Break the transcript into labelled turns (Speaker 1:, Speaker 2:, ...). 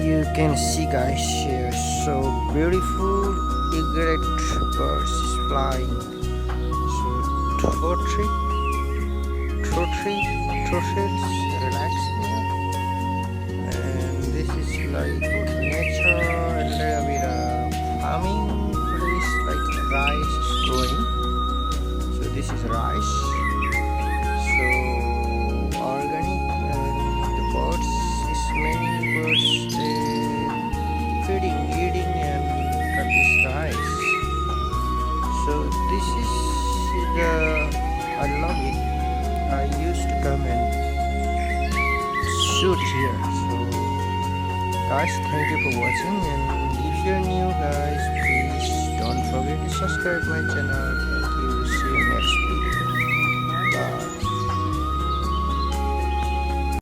Speaker 1: You can see guys here, so beautiful egret birds is flying. So totally relaxing here. And this is like nature and a bit farming place, like rice is growing. So this is rice, so organic, and the birds is many birds feeding, eating, and cut this rice. So this is the I love it. I used to come and shoot here. So guys, thank you for watching, and if you're new guys, please don't forget to subscribe my channel.